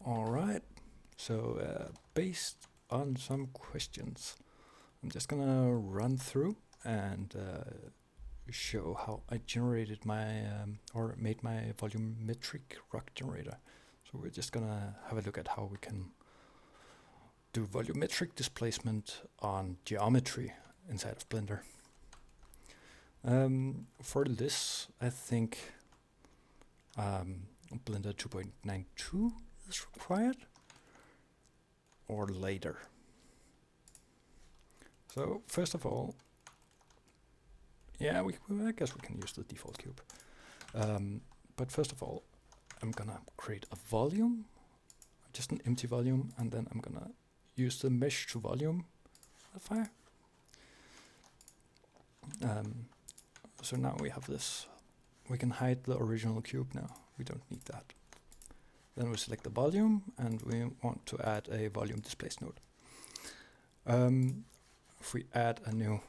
All right, so based on some questions, I'm just gonna run through and show how I generated my or made my volumetric rock generator. So we're just gonna have a look at how we can do volumetric displacement on geometry inside of Blender. For this, I think Blender 2.92 is required, or later. So first of all, yeah, I guess we can use the default cube. But first of all, I'm gonna create a volume, just an empty volume, and then I'm gonna use the mesh to volume modifier. So now we have this. We can hide the original cube now. We don't need that. Then we select the volume, and we want to add a volume displace node. If we add a new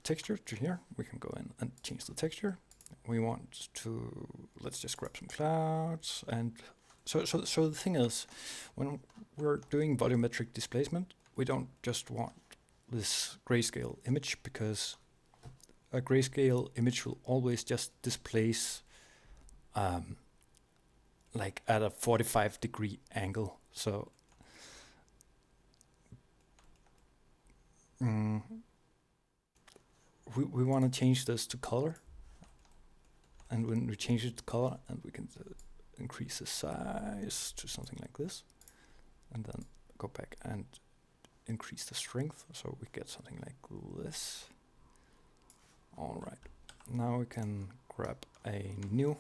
texture to here, we can go in and change the texture. We want to, let's just grab some clouds. And so the thing is, when we're doing volumetric displacement, we don't just want this grayscale image, because a grayscale image will always just displace like at a 45-degree angle. So we want to change this to color, and when we change it to color, and we can increase the size to something like this, and then go back and increase the strength, so we get something like this. All right, now we can grab a new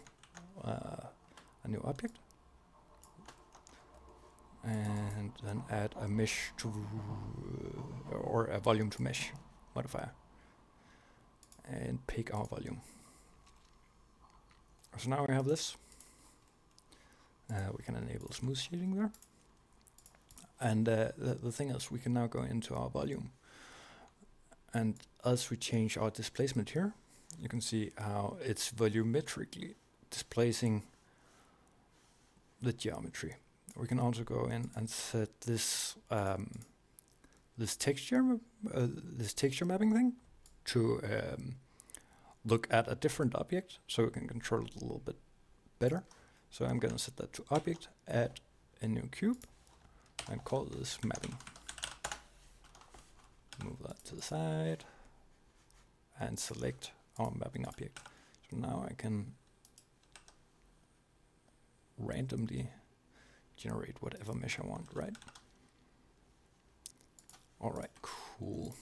object, and then add a mesh to or a volume to mesh modifier, and pick our volume. So now we have this. We can enable smooth shading there, and the thing is, we can now go into our volume, and as we change our displacement here, you can see how it's volumetrically displacing the geometry. We can also go in and set this this texture mapping thing to look at a different object, so we can control it a little bit better. So I'm going to set that to object, add a new cube, and call this mapping. Move that to the side, and select our mapping object. So now I can randomly generate whatever mesh I want, right? All right, cool.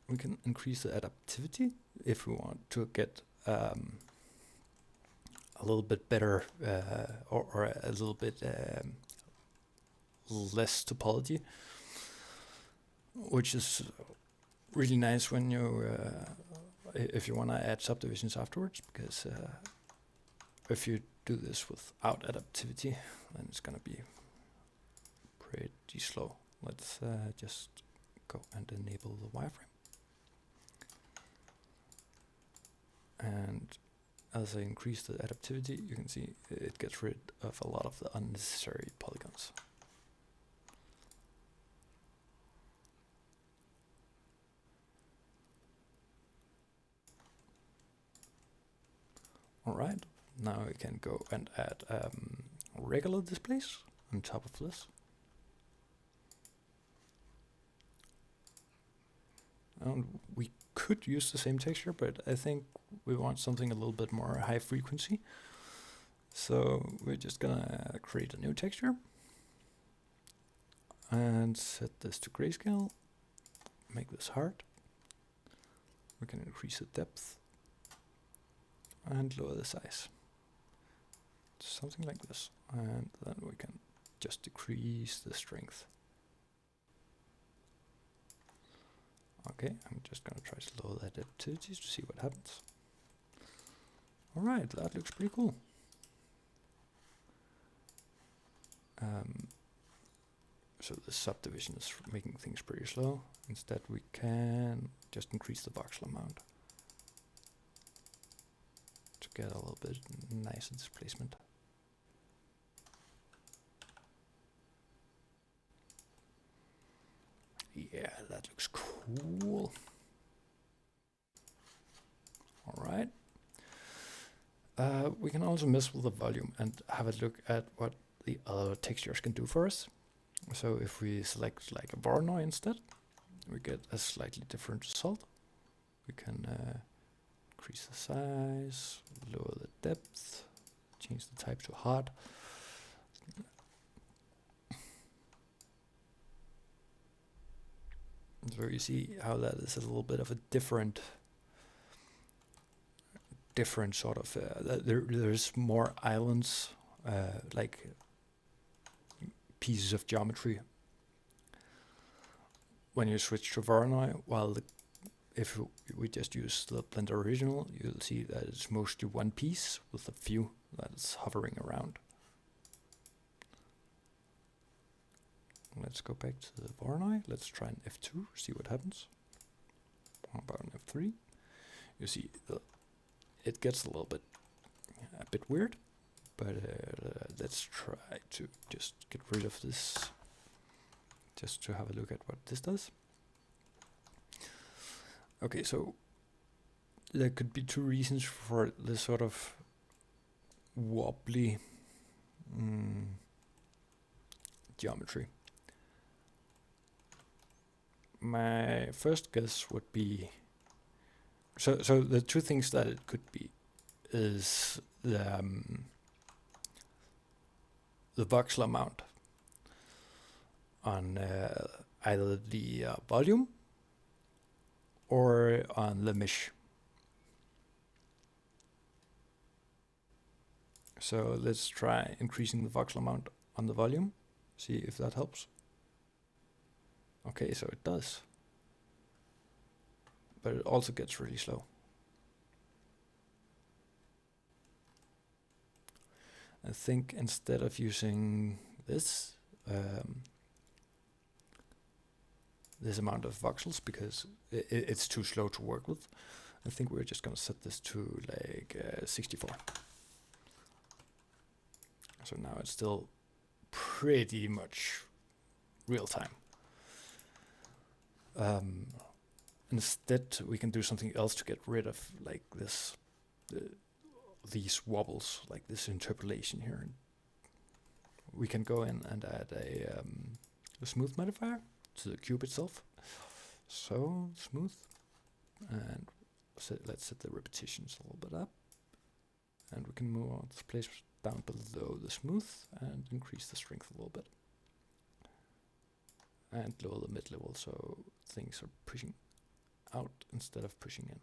We can increase the adaptivity if we want to get a little bit better or a little bit less topology, which is really nice when you if you want to add subdivisions afterwards, because if you do this without adaptivity, then it's going to be pretty slow. Let's just go and enable the wireframe. And as I increase the adaptivity, you can see it gets rid of a lot of the unnecessary polygons. All right, now we can go and add regular displays on top of this. And we could use the same texture, but I think we want something a little bit more high frequency. So we're just gonna create a new texture and set this to grayscale, make this hard. We can increase the depth and lower the size. Something like this. And then we can just decrease the strength. Okay, I'm just gonna try to lower the adaptivity to see what happens. All right, that looks pretty cool. So the subdivision is making things pretty slow. Instead, we can just increase the voxel amount to get a little bit nicer displacement. Yeah, that looks cool. All right. We can also mess with the volume and have a look at what the other textures can do for us. So if we select like a Voronoi instead, we get a slightly different result. We can increase the size, lower the depth, change the type to hard. So you see how that is a little bit of a different sort of, there's more islands, like pieces of geometry when you switch to Voronoi, while if we just use the Blender original, you'll see that it's mostly one piece with a few that's hovering around. Let's go back to the Voronoi. Let's try an F2, see what happens. How about an F3? You see, it gets a bit weird, but let's try to just get rid of this, just to have a look at what this does. Okay, so there could be two reasons for this sort of wobbly geometry. My first guess would be, so the two things that it could be is the voxel amount on either the volume or on the mesh. So let's try increasing the voxel amount on the volume, see if that helps. Okay, so it does. But it also gets really slow. I think instead of using this amount of voxels, because it's too slow to work with, I think we're just going to set this to like 64. So now it's still pretty much real time. Instead, we can do something else to get rid of like this, these wobbles, like this interpolation here. We can go in and add a smooth modifier to the cube itself. So smooth, and let's set the repetitions a little bit up, and we can move on this place down below the smooth and increase the strength a little bit, and lower the mid level so things are pushing out instead of pushing in.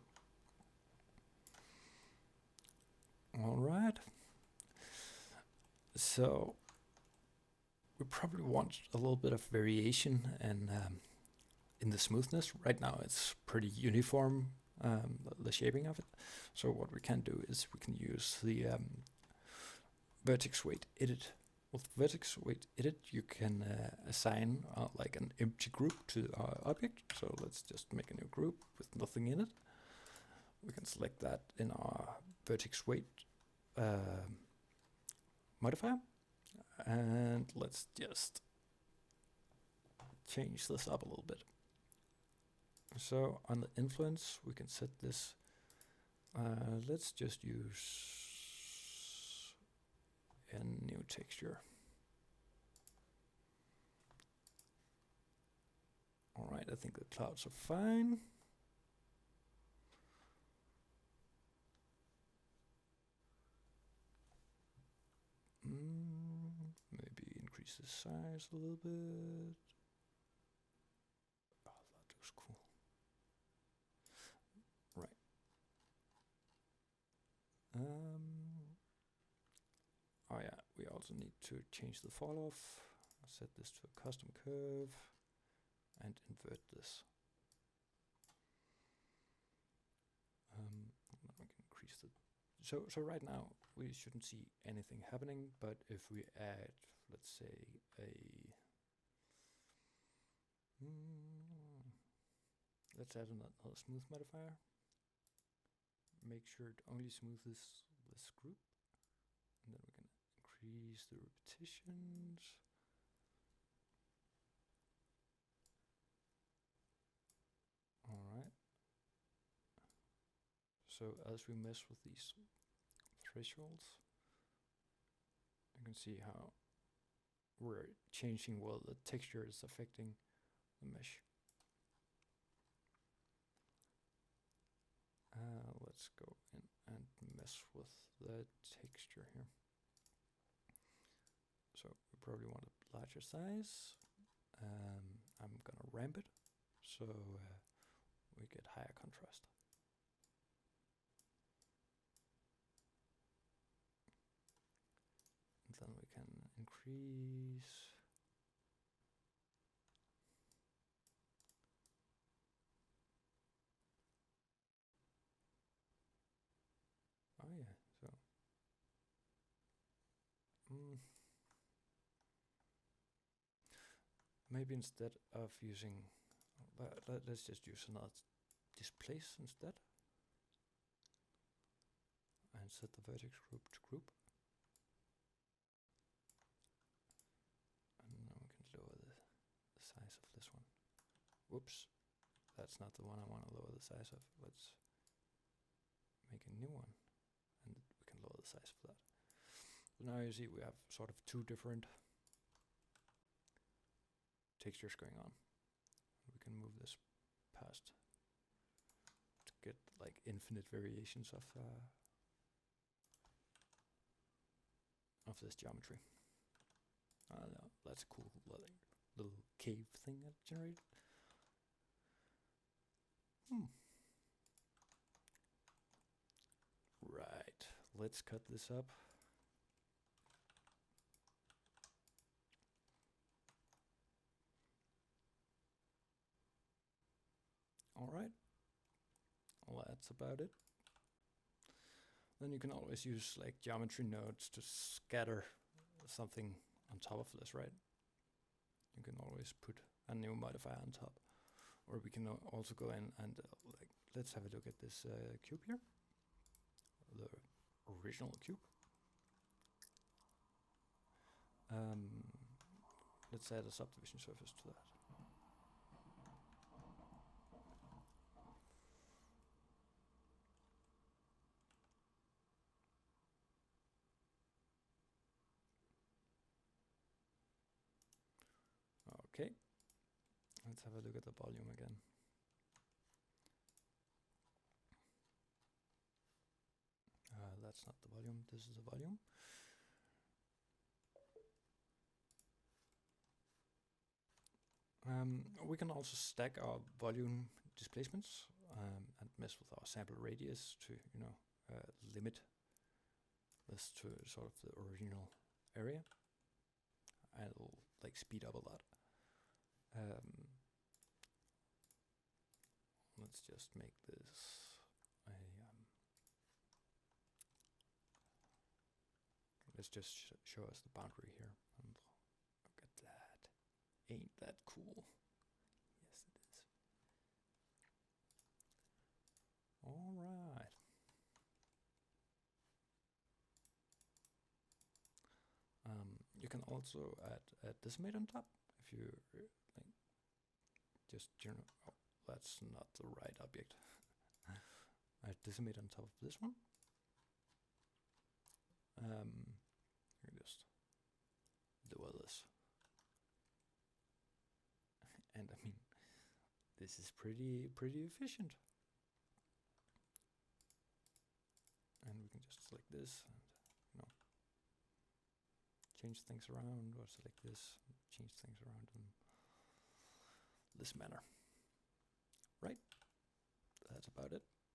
All right. So we probably want a little bit of variation and in the smoothness. Right now it's pretty uniform, the shaping of it. So what we can do is we can use the vertex weight edit. With vertex weight edit, you can assign like an empty group to our object. So let's just make a new group with nothing in it. We can select that in our vertex weight modifier. And let's just change this up a little bit. So on the influence, we can set this. Let's just use a new texture. All right, I think the clouds are fine. Maybe increase the size a little bit. Oh, that looks cool. Right. Oh yeah, we also need to change the fall off. I'll set this to a custom curve and invert this. We can increase the. So right now we shouldn't see anything happening, but if we add, let's say, let's add another smooth modifier. Make sure it only smoothes the this group, and then we can increase the repetitions. All right. So as we mess with these thresholds, you can see how we're changing what the texture is affecting the mesh. Let's go in and mess with the texture here. So we probably want a larger size. I'm gonna ramp it so we get higher contrast. And then we can increase. Oh yeah, so maybe instead of using, let's just use another displace instead, and set the vertex group to group, and then we can lower the size of this one. Whoops, that's not the one I want to lower the size of. Let's make a new one, and we can lower the size of that. So now you see we have sort of two different textures going on. We can move this past to get like infinite variations of this geometry. I don't know, that's a cool little cave thing that generated. Right, let's cut this up. All right, well, that's about it. Then you can always use like geometry nodes to scatter something on top of this, right? You can always put a new modifier on top. Or we can also go in and like, let's have a look at this cube here. The original cube. Let's add a subdivision surface to that. Okay, let's have a look at the volume again. That's not the volume, this is the volume. We can also stack our volume displacements and mess with our sample radius to, limit this to sort of the original area. And it'll like speed up a lot. Let's just make this a let's just show us the boundary here, and look at that. Ain't that cool? Yes, it is. All right. You can also add Decimate on top if you like. Just general. Oh, that's not the right object. Add Decimate on top of this one. You can just lower this. And I mean, this is pretty efficient. And we can just select this and, change things around, or select this, change things around in this manner. Right? That's about it.